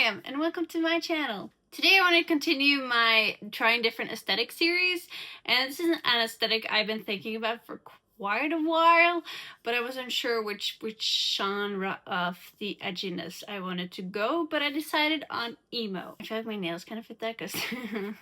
Welcome and welcome to my channel. Today I want to continue my trying different aesthetic series, and this is an aesthetic I've been thinking about for quite a while, but I wasn't sure which genre of the edginess I wanted to go, but I decided on emo. I feel like my nails kind of fit that because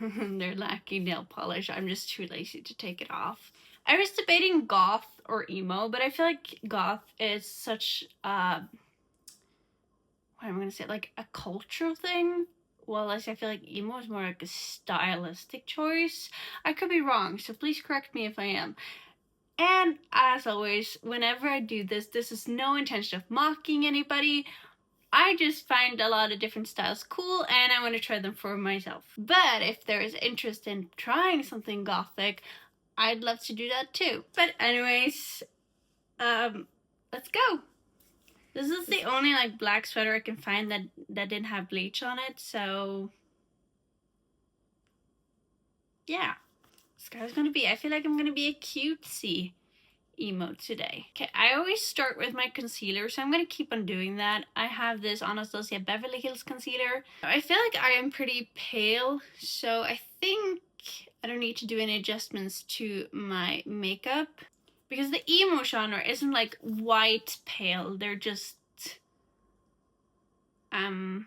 they're lacking nail polish. I'm just too lazy to take it off. I was debating goth or emo, but I feel like goth is such what am I gonna say, like a cultural thing, well, I feel like emo is more like a stylistic choice. I could be wrong, so please correct me if I am. And as always, whenever I do this, this is no intention of mocking anybody. I just find a lot of different styles cool and I want to try them for myself. But if there is interest in trying something gothic, I'd love to do that too. But anyways, let's go. This is the only like black sweater I can find that didn't have bleach on it, so yeah. This guy's gonna be, I feel like I'm gonna be a cutesy emo today. Okay, I always start with my concealer, so I'm gonna keep on doing that. I have this Anastasia Beverly Hills concealer. I feel like I am pretty pale, so I think I don't need to do any adjustments to my makeup. Because the emo genre isn't like white pale, they're just, I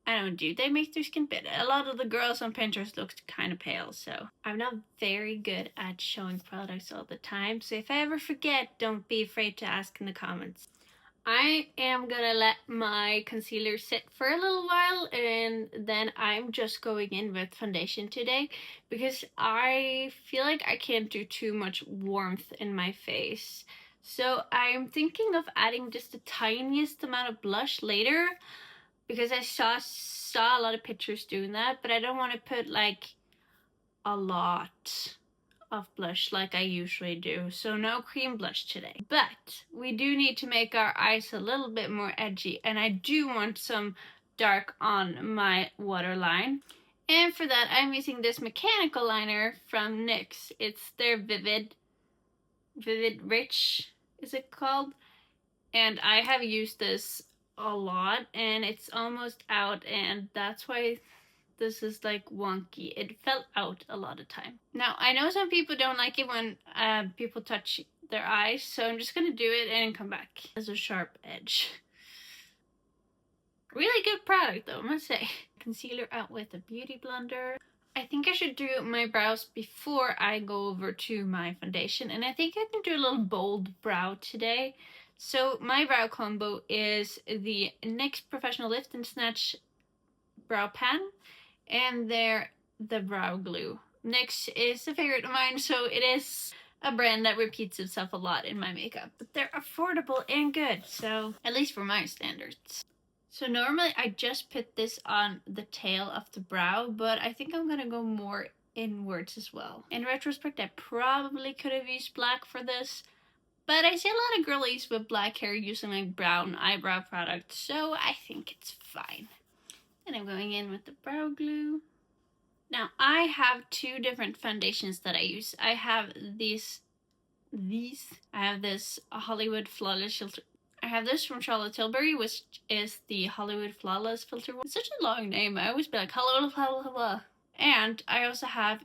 don't do, they make their skin bit. A lot of the girls on Pinterest looked kind of pale, so. I'm not very good at showing products all the time, so if I ever forget, don't be afraid to ask in the comments. I am gonna let my concealer sit for a little while and then I'm just going in with foundation today because I feel like I can't do too much warmth in my face. So I'm thinking of adding just the tiniest amount of blush later because I saw a lot of pictures doing that, but I don't want to put like a lot of blush like I usually do, so no cream blush today. But we do need to make our eyes a little bit more edgy, and I do want some dark on my waterline. And for that I'm using this mechanical liner from NYX. It's their Vivid Rich, is it called? And I have used this a lot and it's almost out, and that's why this is like wonky. It fell out a lot of time. Now, I know some people don't like it when people touch their eyes, so I'm just gonna do it and come back. There's a sharp edge. Really good product though, I must say. Concealer out with a beauty blender. I think I should do my brows before I go over to my foundation, and I think I can do a little bold brow today. So my brow combo is the NYX Professional Lift and Snatch Brow Pen and the Brow Glue. NYX is a favorite of mine, so it is a brand that repeats itself a lot in my makeup. But they're affordable and good, so at least for my standards. So normally I just put this on the tail of the brow, but I think I'm gonna go more inwards as well. In retrospect, I probably could have used black for this, but I see a lot of girlies with black hair using like brown eyebrow products, so I think it's fine. And I'm going in with the brow glue. Now I have two different foundations that I use. I have I have this Hollywood Flawless filter. I have this from Charlotte Tilbury, which is the Hollywood Flawless filter. It's such a long name. I always be like, hello. And I also have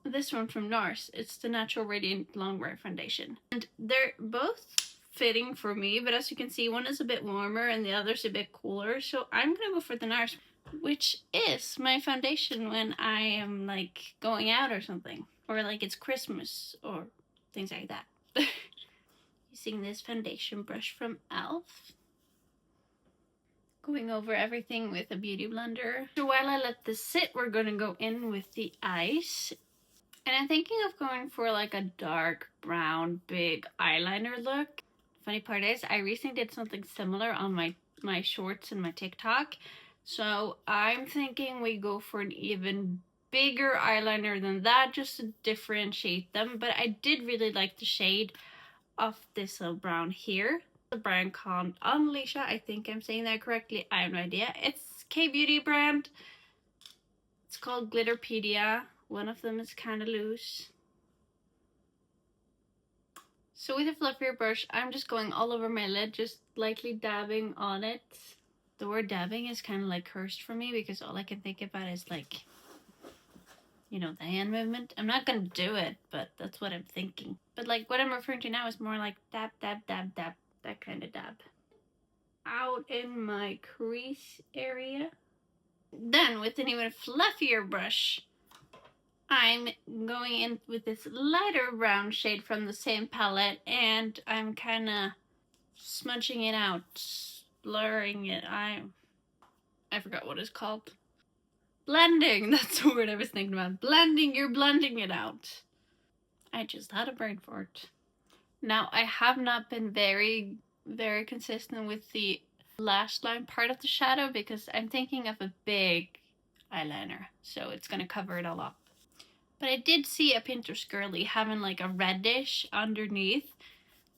this one from NARS. It's the Natural Radiant Longwear foundation. And they're both fitting for me, but as you can see, one is a bit warmer and the other's a bit cooler. So I'm gonna go for the NARS, which is my foundation when I am like going out or something, or like it's Christmas or things like that. Using this foundation brush from e.l.f. Going over everything with a beauty blender. So while I let this sit, we're gonna go in with the eyes. And I'm thinking of going for like a dark brown big eyeliner look. Funny part is, I recently did something similar on my shorts and my TikTok. So I'm thinking we go for an even bigger eyeliner than that, just to differentiate them. But I did really like the shade of this little brown here. The brand called Leashia. I think I'm saying that correctly. I have no idea. It's K-beauty brand. It's called Glitterpedia. One of them is kind of loose. So with a fluffier brush, I'm just going all over my lid, just lightly dabbing on it The word dabbing is kind of like cursed for me because all I can think about is like, you know, the hand movement. I'm not gonna do it, but that's what I'm thinking. But like what I'm referring to now is more like dab, dab, dab, dab, that kind of dab. Out in my crease area. Then with an even fluffier brush, I'm going in with this lighter brown shade from the same palette, and I'm kind of smudging it out, blurring it. I forgot what it's called. Blending, that's the word I was thinking about. Blending, you're blending it out. I just had a brain for it. Now, I have not been very consistent with the lash line part of the shadow because I'm thinking of a big eyeliner, so it's gonna cover it all up. But I did see a Pinterest girly having like a reddish underneath,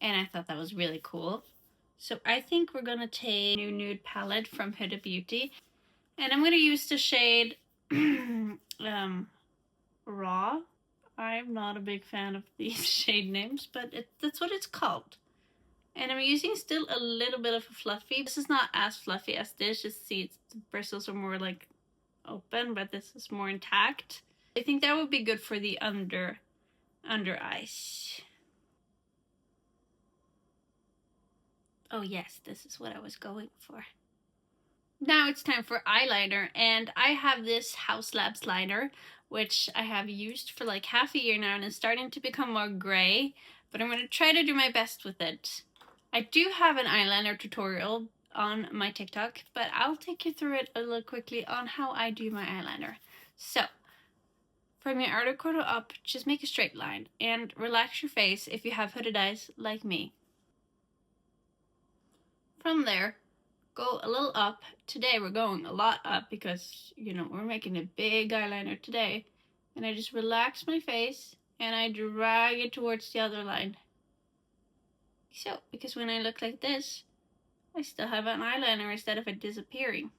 and I thought that was really cool. So I think we're gonna take a new nude palette from Huda Beauty, and I'm gonna use the shade Raw. I'm not a big fan of these shade names, but that's what it's called. And I'm using still a little bit of a fluffy. This is not as fluffy as this. Just see, the bristles are more like open, but this is more intact. I think that would be good for the under eyes. Oh yes, this is what I was going for. Now it's time for eyeliner, and I have this Haus Labs liner, which I have used for like half a year now, and it's starting to become more gray, but I'm going to try to do my best with it. I do have an eyeliner tutorial on my TikTok, but I'll take you through it a little quickly on how I do my eyeliner. So, from your outer corner up, just make a straight line, and relax your face if you have hooded eyes like me. From there, go a little up. Today we're going a lot up because, you know, we're making a big eyeliner today. And I just relax my face and I drag it towards the other line. So, because when I look like this, I still have an eyeliner instead of it disappearing.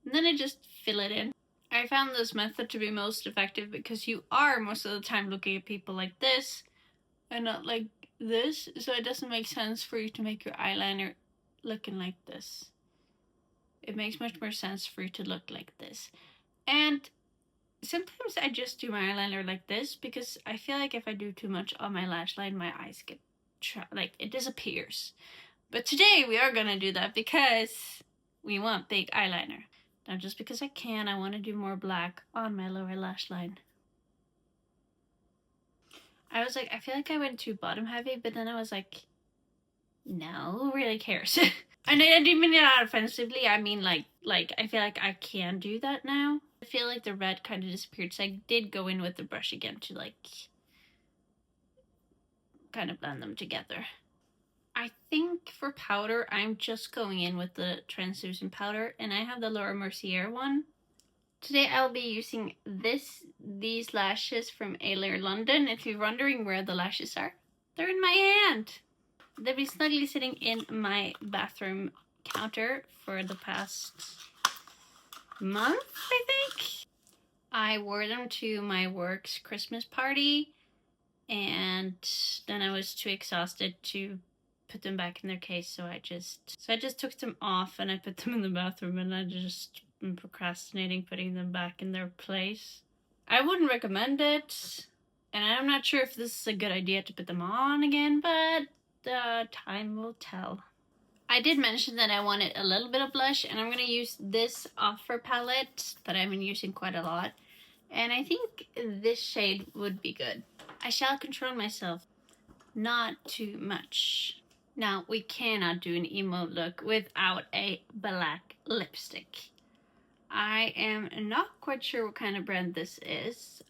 And then I just fill it in. I found this method to be most effective because you are most of the time looking at people like this and not like this. So it doesn't make sense for you to make your eyeliner looking like this. It makes much more sense for you to look like this. And sometimes I just do my eyeliner like this because I feel like if I do too much on my lash line, my eyes get like it disappears. But today we are gonna do that because we want big eyeliner. Not just because I can, I want to do more black on my lower lash line. I was like, I feel like I went too bottom heavy, but then I was like, no, who really cares? And I didn't mean it that offensively. I mean, like I feel like I can do that now. I feel like the red kind of disappeared, so I did go in with the brush again to like kind of blend them together. I think for powder, I'm just going in with the translucent powder, and I have the Laura Mercier one. Today I'll be using these lashes from Eylure London. If you're wondering where the lashes are, they're in my hand. They've been snugly sitting in my bathroom counter for the past month, I think. I wore them to my work's Christmas party, and then I was too exhausted to put them back in their case, so I just took them off and I put them in the bathroom, and I just been procrastinating putting them back in their place. I wouldn't recommend it, and I'm not sure if this is a good idea to put them on again, but time will tell. I did mention that I wanted a little bit of blush, and I'm going to use this OFRA palette that I've been using quite a lot, and I think this shade would be good. I shall control myself, not too much. Now, we cannot do an emo look without a black lipstick. I am not quite sure what kind of brand this is.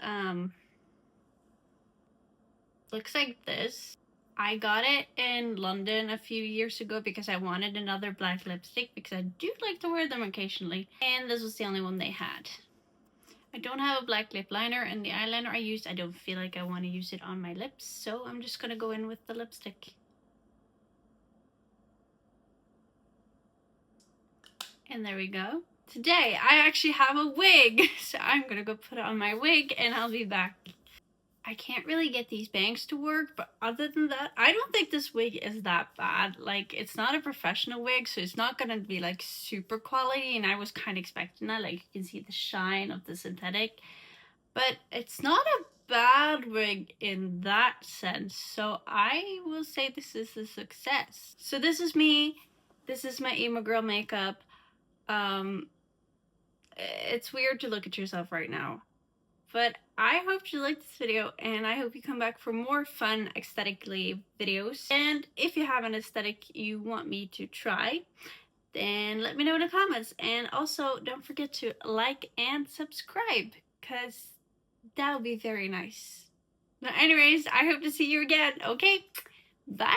Looks like this. I got it in London a few years ago because I wanted another black lipstick because I do like to wear them occasionally, and this was the only one they had. I don't have a black lip liner, and the eyeliner I used, I don't feel like I want to use it on my lips, so I'm just gonna go in with the lipstick. And there we go. Today, I actually have a wig, so I'm gonna go put on my wig and I'll be back. I I can't really get these bangs to work, but other than that, I don't think this wig is that bad. Like, it's not a professional wig, so it's not gonna be like super quality, and I was kind of expecting that. Like, you can see the shine of the synthetic, but it's not a bad wig in that sense, so I will say this is a success. So this is me. This is my emo girl makeup. It's weird to look at yourself right now, but I hope you liked this video, and I hope you come back for more fun aesthetically videos. And if you have an aesthetic you want me to try, then let me know in the comments. And also, don't forget to like and subscribe, because that would be very nice. But anyways, I hope to see you again. Okay, bye!